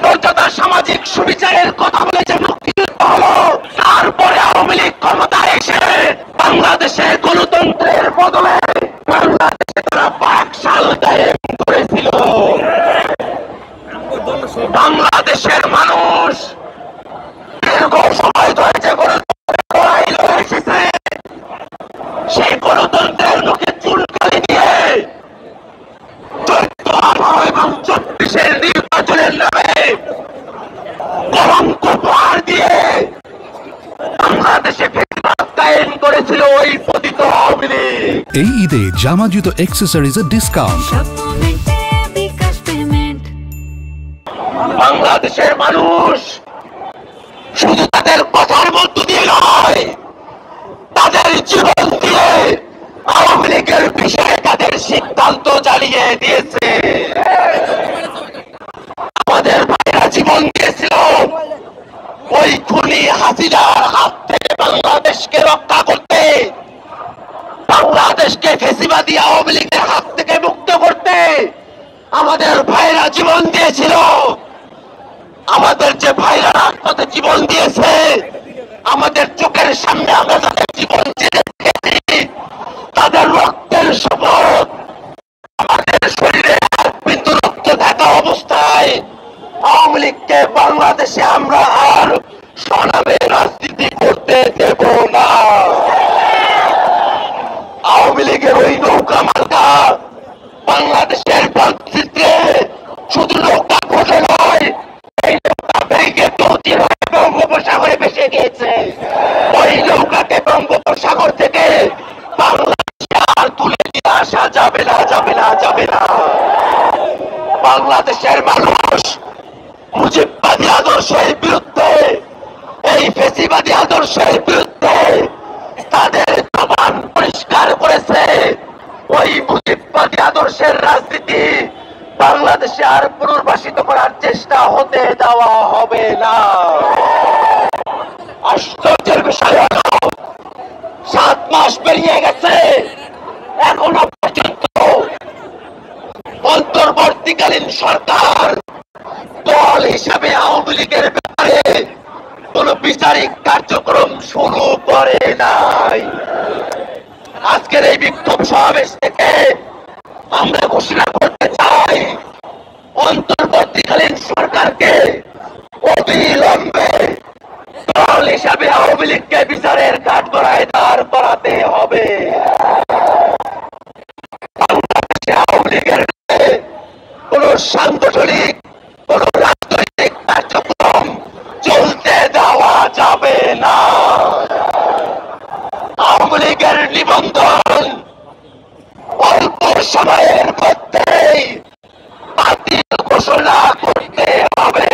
মর্যাদা সামাজিক সুবিচারের কথা বলে যে মুক্তিযুদ্ধ হলো, তারপরে আওয়ামী লীগ ক্ষমতায় এসে বাংলাদেশে গণতন্ত্রের বদলে বাংলাদেশে তারা বাকশাল কায়েম করেছিল। বাংলাদেশের মানুষ দীর্ঘ সময় ধরে যে গণতন্ত্রের লড়াই লড়ে এসেছে, সেই গণতন্ত্রের মুখে চুনকালি দিয়ে 14, 18 এবং 24-এর নির্বাচনের নামে কলঙ্ক প্রহার দিয়ে বাংলাদেশে ফেসিবাদ কায়েম করেছিল ওই পতিত আওয়ামী লীগ। এই ঈদে জামা জুতো অ্যাক্সেসরিজের ডিসকাউন্ট। বাংলাদেশের মানুষ শুধু তাদের কথার মধ্য দিয়ে নয়, তাদের জীবন দিয়ে আওয়ামী লীগের বিষয়ে তাদের সিদ্ধান্ত জানিয়ে দিয়েছে। আমাদের ভাইরা জীবন দিয়েছিল ওই খুনি হাসিনার হাত থেকে বাংলাদেশকে রক্ষা করতে, বাংলাদেশকে ফেসিবাদী আওয়ামী লীগের হাত থেকে মুক্ত করতে। আমাদের ভাইরা জীবন দিয়েছিল। আমাদের যে ভাইরা রাজপথে জীবন দিয়েছে, আমাদের চোখের সামনে আমরা তাদের জীবন দেখেছি, তাদের রক্তের শপথ আমাদের শরীরে এক বিন্দু রক্ত থাকা অবস্থায় আওয়ামী লীগকে বাংলাদেশে আমরা আর সনামে রাজনীতি করতে দেব না। আওয়ামী লীগের ওই নৌকা মার্কা বাংলাদেশের মানচিত্রে শুধু নৌকা খোঁজে নয়, এই নৌকা ভেঙে বঙ্গোপসাগরে ভেসে গিয়েছে। ওই নৌকাকে বঙ্গোপসাগর থেকে বাংলাদেশে আর তুলে নিয়ে আসা যাবে না, যাবে না, যাবে না। বাংলাদেশের মানুষ মুজিববাদী আদর্শের বিরুদ্ধে, এই ফেসিবাদী আদর্শের বিরুদ্ধে তাদের জবান পরিষ্কার করেছে। ওই মুজিববাদী আদর্শের রাজনীতি বাংলাদেশে আর পুনর্বাসিত করার চেষ্টা হতে দেওয়া হবে না। আশ্চর্যের বিষয় হলো 7 মাস পেরিয়ে গেছে, এখনো পর্যন্ত অন্তর্বর্তীকালীন সরকার দল হিসাবে আওয়ামী লীগের ব্যাপারে কোন বিচারিক কার্যক্রম শুরু করে নাই। আজকের এই বিক্ষোভ সমাবেশ থেকে আমরা ঘোষণা করতে চাই, অন্তর্বর্তীকালীন সরকারকে অবিলম্বে দল হিসাবে আওয়ামী লীগকে বিচারের কাঠগড়ায় দাঁড় করাতে হবে। বাংলাদেশে আওয়ামী লীগের কোন সাংগঠনিক, কোন রাজনৈতিক কার্যক্রম চলতে দেওয়া যাবে না। আওয়ামী লীগের নিবন্ধন অল্প সময়ের মধ্যেই বাতিল ঘোষণা করতে হবে।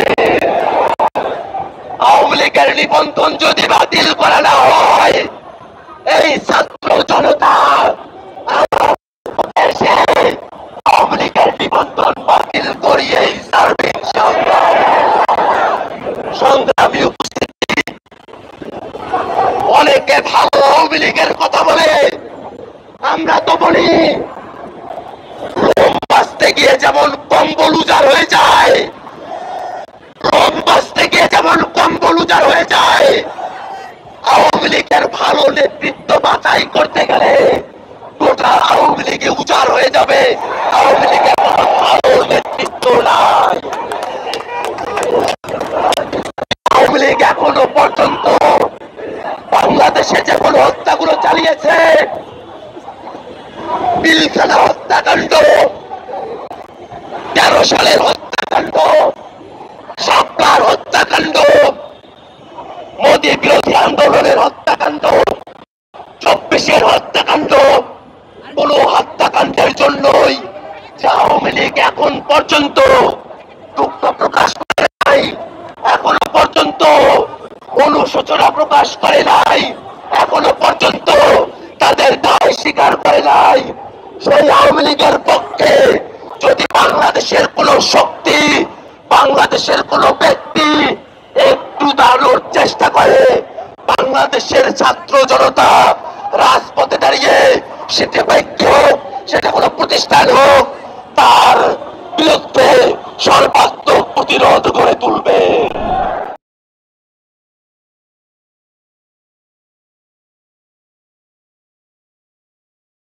আওয়ামী লীগের নিবন্ধন যদি বাতিল করা না হয়, এই ছাত্র জনতা আওয়ামী লীগের নিবন্ধন বাতিল করিয়েই ছাড়বে ইনশাআল্লাহ। সংগ্রামী উপস্থিতি, অনেকে ভালো আওয়ামী লীগের কথা বলে, আমরা তো বলি রোম বাঁচতে গিয়ে যেমন কম্বল উজাড় হয়ে যায়, রোম বাঁচতে গিয়ে যেমন কম্বল উজাড় হয়ে যায়, আওয়ামী লীগের ভালো নেতৃত্ব বাছাই করতে গেলে গোটা আওয়ামী লীগে উজাড় হয়ে যাবে। আওয়ামী লীগের ভালো নেতৃত্ব নাই। আওয়ামী লীগ এখনো পর্যন্ত বাংলাদেশে যে কোনো হত্যাগুলো চালিয়েছে, পিলখানা হত্যাকাণ্ড, 13 সালের হত্যাকাণ্ড, শাপলার হত্যাকাণ্ড, মোদী বিরোধী আন্দোলনের হত্যাকাণ্ড, 24-এর হত্যাকাণ্ড, কোন হত্যাকাণ্ডের জন্যই যে আওয়ামী লীগ এখন পর্যন্ত দুঃখ প্রকাশ করে নাই, এখনো পর্যন্ত অনুশোচনা প্রকাশ করে নাই, এখনো পর্যন্ত তাদের দায় স্বীকার করে নাই। সেই আওয়ামী লীগের পক্ষে যদি বাংলাদেশের কোন শক্তি, বাংলাদেশের কোন ব্যক্তি একটু দাঁড়ানোর চেষ্টা করে, বাংলাদেশের ছাত্র জনতা রাজপথে দাঁড়িয়ে, সেটা ব্যক্তি হোক, সেটা কোনো প্রতিষ্ঠান হোক, তার বিরুদ্ধে সর্বাত্মক প্রতিরোধ গড়ে তুলবে।